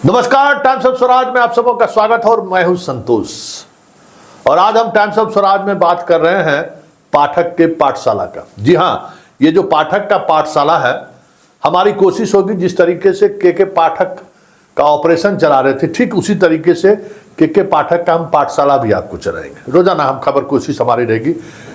नमस्कार, times of Swaraj में आप सबों का स्वागत है और मैं हूं संतोष। और आज हम टाइम्स ऑफ स्वराज में बात कर रहे हैं पाठक के पाठशाला का। जी हाँ, ये जो पाठक का पाठशाला है, हमारी कोशिश होगी जिस तरीके से के पाठक का ऑपरेशन चला रहे थे, ठीक उसी तरीके से के पाठक का हम पाठशाला भी आपको चलाएंगे। रोजाना हम खबर कोशिश हमारी रहेगी,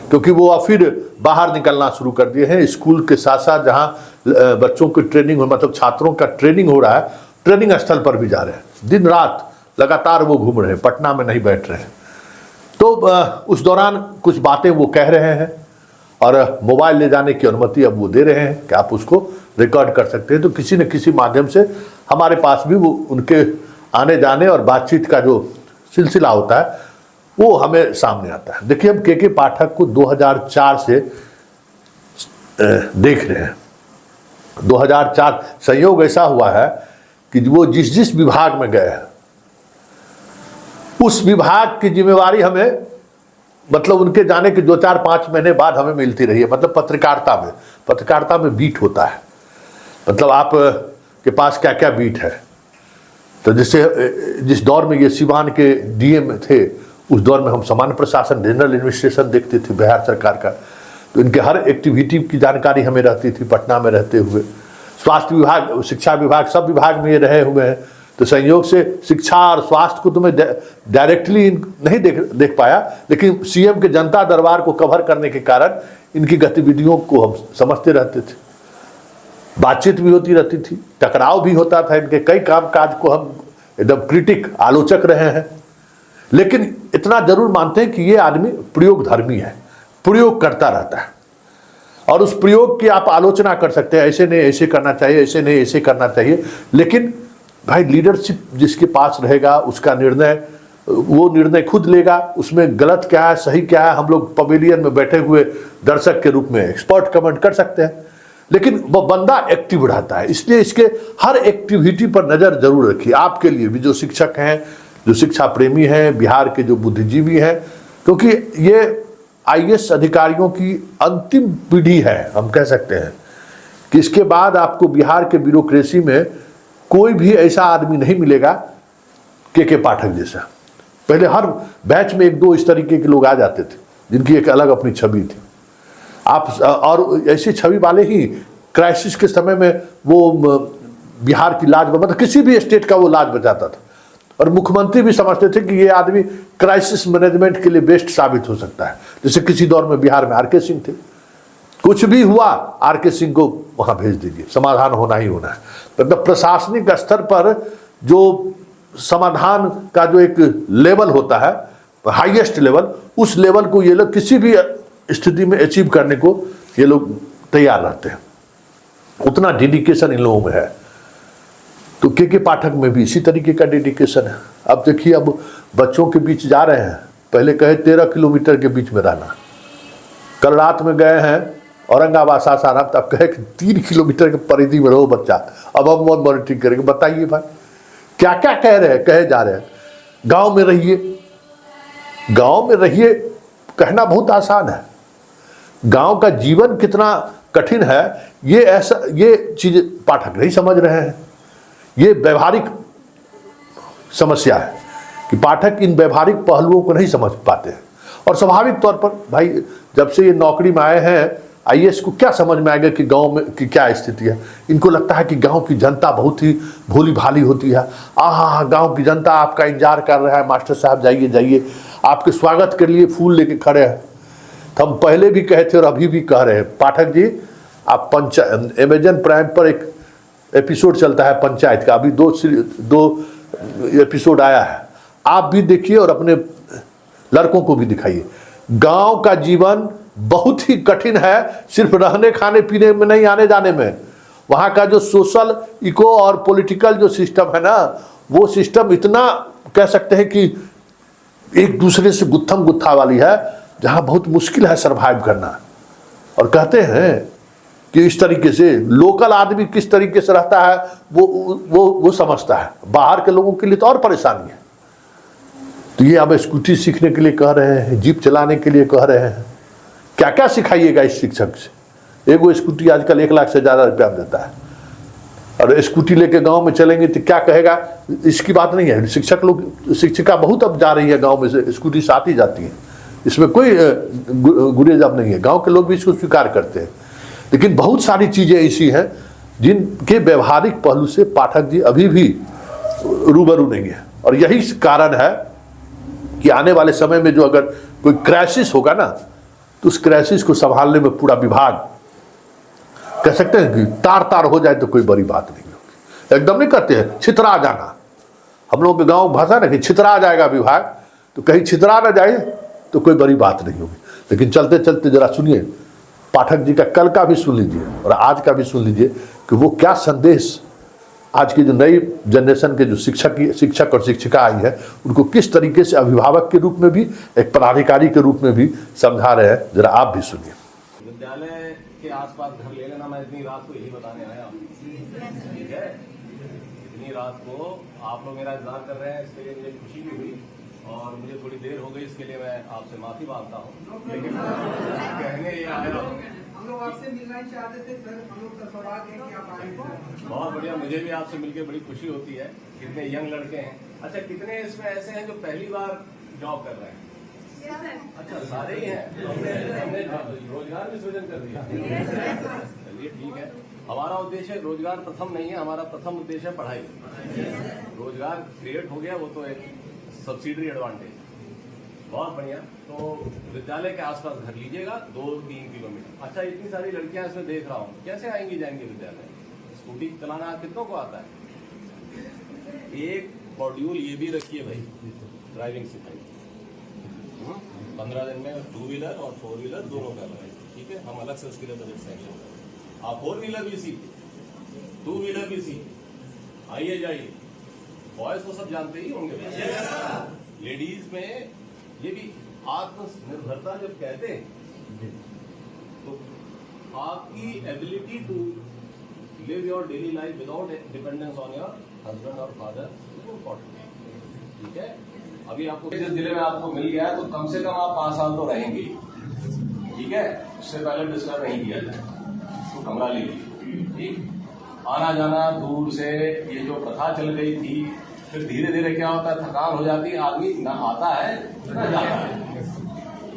क्योंकि वो अब फिर बाहर निकलना शुरू कर दिए हैं। स्कूल के साथ साथ जहाँ बच्चों की ट्रेनिंग हो, मतलब छात्रों का ट्रेनिंग हो रहा है, ट्रेनिंग स्थल पर भी जा रहे हैं। दिन रात लगातार वो घूम रहे हैं, पटना में नहीं बैठ रहे हैं। तो उस दौरान कुछ बातें वो कह रहे हैं और मोबाइल ले जाने की अनुमति अब वो दे रहे हैं कि आप उसको रिकॉर्ड कर सकते हैं। तो किसी न किसी माध्यम से हमारे पास भी वो उनके आने जाने और बातचीत का जो सिलसिला होता है वो हमें सामने आता है। देखिए, हम के पाठक को 2004 से देख रहे हैं। 2004 संयोग ऐसा हुआ है कि वो जिस विभाग में गए हैं, उस विभाग की जिम्मेवारी हमें, मतलब उनके जाने के 2-4-5 महीने बाद हमें मिलती रही है। मतलब पत्रकारिता में बीट होता है, मतलब आप के पास क्या क्या बीट है। तो जिस दौर में ये सिवान के डीएम थे, उस दौर में हम सामान्य प्रशासन, जनरल एडमिनिस्ट्रेशन देखते थे बिहार सरकार का। तो इनके हर एक्टिविटी की जानकारी हमें रहती थी पटना में रहते हुए। स्वास्थ्य विभाग, शिक्षा विभाग, सब विभाग में ये रहे हुए हैं। तो संयोग से शिक्षा और स्वास्थ्य को तो मैं डायरेक्टली नहीं देख पाया, लेकिन सीएम के जनता दरबार को कवर करने के कारण इनकी गतिविधियों को हम समझते रहते थे। बातचीत भी होती रहती थी, टकराव भी होता था। इनके कई कामकाज को हम एकदम क्रिटिक, आलोचक रहे हैं। लेकिन इतना जरूर मानते हैं कि ये आदमी प्रयोगधर्मी है, प्रयोग करता रहता है। और उस प्रयोग की आप आलोचना कर सकते हैं, ऐसे नहीं ऐसे करना चाहिए, ऐसे नहीं ऐसे करना चाहिए। लेकिन भाई, लीडरशिप जिसके पास रहेगा उसका निर्णय, वो निर्णय खुद लेगा। उसमें गलत क्या है, सही क्या है, हम लोग पवेलियन में बैठे हुए दर्शक के रूप में एक्सपर्ट कमेंट कर सकते हैं। लेकिन वो बंदा एक्टिव रहता है, इसलिए इसके हर एक्टिविटी पर नज़र जरूर रखिए। आपके लिए भी, जो शिक्षक हैं, जो शिक्षा प्रेमी हैं, बिहार के जो बुद्धिजीवी हैं, क्योंकि ये आईएएस अधिकारियों की अंतिम पीढ़ी है। हम कह सकते हैं कि इसके बाद आपको बिहार के ब्यूरोक्रेसी में कोई भी ऐसा आदमी नहीं मिलेगा के पाठक जैसा। पहले हर बैच में 1-2 इस तरीके के लोग आ जाते थे, जिनकी एक अलग अपनी छवि थी। आप और ऐसी छवि वाले ही क्राइसिस के समय में वो बिहार की लाज, मतलब किसी भी स्टेट का वो लाज बचाता था। और मुख्यमंत्री भी समझते थे कि ये आदमी क्राइसिस मैनेजमेंट के लिए बेस्ट साबित हो सकता है। जैसे किसी दौर में बिहार में आरके सिंह थे, कुछ भी हुआ आरके सिंह को वहां भेज दीजिए, समाधान होना ही होना है। मतलब प्रशासनिक स्तर पर जो समाधान का जो एक लेवल होता है, हाईएस्ट लेवल, उस लेवल को ये लोग किसी भी स्थिति में अचीव करने को ये लोग तैयार रहते हैं। उतना डेडिकेशन इन लोगों में है। तो के पाठक में भी इसी तरीके का डेडिकेशन है। अब देखिए, अब बच्चों के बीच जा रहे हैं। पहले कहे 13 किलोमीटर के बीच में रहना, कल रात में गए हैं औरंगाबाद सासाराम, तब कहे कि 3 किलोमीटर के परिधि में रहो बच्चा। अब हम मॉनिटरिंग करेंगे। बताइए भाई, क्या क्या कहे जा रहे हैं। गांव में रहिए कहना बहुत आसान है। गांव का जीवन कितना कठिन है, ये चीज पाठक नहीं समझ रहे हैं। ये व्यवहारिक समस्या है कि पाठक इन व्यवहारिक पहलुओं को नहीं समझ पाते हैं। और स्वाभाविक तौर पर भाई, जब से ये नौकरी में आए हैं, आईएएस को क्या समझ में आएगा कि गांव में की क्या स्थिति है। इनको लगता है कि गांव की जनता बहुत ही भोली भाली होती है। गांव की जनता आपका इंतजार कर रहा है, मास्टर साहब जाइए जाइए, आपके स्वागत के लिए फूल लेके खड़े हैं। तो हम पहले भी कहे थे और अभी भी कह रहे हैं, पाठक जी, आप अमेजन प्राइम पर एक एपिसोड चलता है पंचायत का, अभी 2 एपिसोड आया है, आप भी देखिए और अपने लड़कों को भी दिखाइए। गांव का जीवन बहुत ही कठिन है, सिर्फ रहने खाने पीने में नहीं, आने जाने में। वहां का जो सोशल, इको और पॉलिटिकल जो सिस्टम है ना, वो सिस्टम इतना कह सकते हैं कि एक दूसरे से गुत्थम गुत्था वाली है, जहां बहुत मुश्किल है सरवाइव करना। और कहते हैं कि इस तरीके से लोकल आदमी किस तरीके से रहता है वो समझता है। बाहर के लोगों के लिए तो और परेशानी है। तो ये अब स्कूटी सीखने के लिए कह रहे हैं, जीप चलाने के लिए कह रहे हैं। क्या क्या सिखाइएगा इस शिक्षक से। एगो स्कूटी आजकल 1 लाख से ज़्यादा रुपया में देता है। और स्कूटी लेके गांव में चलेंगे तो क्या कहेगा, इसकी बात नहीं है। शिक्षक लोग, शिक्षिका बहुत अब जा रही है गांव में से, स्कूटी साथ ही जाती है, इसमें कोई गुरेज अब नहीं है, गांव के लोग भी इसको स्वीकार करते हैं। लेकिन बहुत सारी चीजें ऐसी हैं जिनके व्यवहारिक पहलू से पाठक जी अभी भी रूबरू नहीं है। और यही कारण है कि आने वाले समय में जो अगर कोई क्राइसिस होगा ना, तो उस क्राइसिस को संभालने में पूरा विभाग, कह सकते हैं कि तार तार हो जाए तो कोई बड़ी बात नहीं होगी। एकदम नहीं कहते हैं छितरा जाना, हम लोग के गांव भाषा ना कि छितरा जाएगा विभाग, तो कहीं छितरा ना जाए तो कोई बड़ी बात नहीं होगी। लेकिन चलते चलते जरा सुनिए, पाठक जी का कल का भी सुन लीजिए और आज का भी सुन लीजिए कि वो क्या संदेश आज की जो नई जनरेशन के जो शिक्षक और शिक्षिका आई है, उनको किस तरीके से अभिभावक के रूप में भी, एक पदाधिकारी के रूप में भी समझा रहे हैं। जरा आप भी सुनिए। विद्यालय के आसपास घर ले लेना, मैं इतनी रात को यही बताने आया हूँ, ठीक है। इतनी रात को आप लोग मेरा इंतजार कर रहे हैं, इसके लिए मुझे खुशी भी हुई और मुझे थोड़ी देर हो गई, इसके लिए मैं आपसे माफी मांगता हूँ। लेकिन कहने ये आया हूँ, हम लोग आपसे मिलना ही चाहते थे सर, हम लोग का सौभाग्य है कि आप आए। बहुत बढ़िया, मुझे भी आपसे मिलकर बड़ी खुशी होती है। कितने यंग लड़के हैं। अच्छा, कितने इसमें ऐसे हैं जो पहली बार जॉब कर रहे हैं? अच्छा, सारे ही हैं। हमने रोजगार भी सृजन कर दिया। चलिए ठीक है। हमारा उद्देश्य रोजगार प्रथम नहीं है, हमारा प्रथम उद्देश्य है पढ़ाई। रोजगार क्रिएट हो गया, वो तो एक सब्सिडरी एडवांटेज। बहुत बढ़िया। तो विद्यालय के आसपास घर लीजिएगा 2-3 किलोमीटर। अच्छा, इतनी सारी लड़कियां इसमें देख रहा हूँ, कैसे आएंगी जाएंगी विद्यालय? स्कूटी चलाना कितनों को आता है? एक मॉड्यूल ये भी रखिए भाई, ड्राइविंग सिखाइए। 15 दिन में 2 व्हीलर और 4 व्हीलर दोनों कर रहे हैं, ठीक है। हम अलग से उसके लिए बजट सैंक्शन करें। आप 4 व्हीलर भी सीखिए, 2 व्हीलर भी सीखिए, आइए जाइए। बॉयज तो सब जानते ही होंगे। लेडीज में ये भी आत्मनिर्भरता जब कहते हैं, तो आपकी ability to live your daily life without dependence on your husband और फादर इज इम्पोर्टेंट, ठीक है। अभी आपको जिस जिले में आपको मिल गया है, तो कम से कम आप 5 साल तो रहेंगे, ठीक है। उससे पहले डिस्टर्ब नहीं किया जाए, तो कमरा लीजिए, ठीक। आना जाना दूर से ये जो प्रथा चल गई थी, फिर धीरे धीरे क्या होता है, थकान हो जाती है, आदमी ना आता है ना जाता है।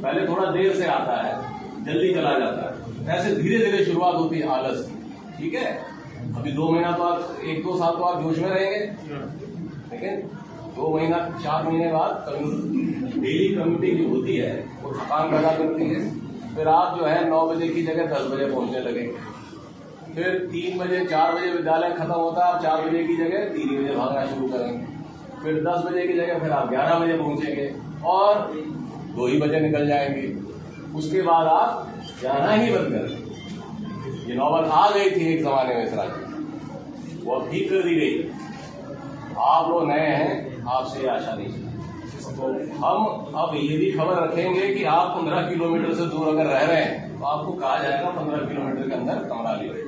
पहले थोड़ा देर से आता है, जल्दी चला जाता है, ऐसे धीरे धीरे शुरुआत होती है आलस की, ठीक है। अभी 2 महीना तो आप 1-2 साल तो आप जोश में रहेंगे, लेकिन 2 महीना 4 महीने बाद डेली कम्यूटिंग जो होती है वो थकान पैदा करती है। फिर आप जो है 9 बजे की जगह 10 बजे पहुंचने लगेंगे। फिर 3 बजे 4 बजे विद्यालय खत्म होता है, आप 4 बजे की जगह 3 बजे भागना शुरू करेंगे। फिर 10 बजे की जगह फिर आप 11 बजे पहुंचेंगे और 2 ही बजे निकल जाएंगे। उसके बाद आप जाना ही बंद करेंगे। ये नौबत आ गई थी एक जमाने में इस राज्य में, वो अब ठीक कर दी गई। आप लोग नए हैं, आपसे आशा नहीं। तो हम अब ये भी खबर रखेंगे कि आप 15 किलोमीटर से दूर अगर रह रहे हैं, तो आपको कहा जाएगा 15 किलोमीटर के अंदर कमरा लीजिए।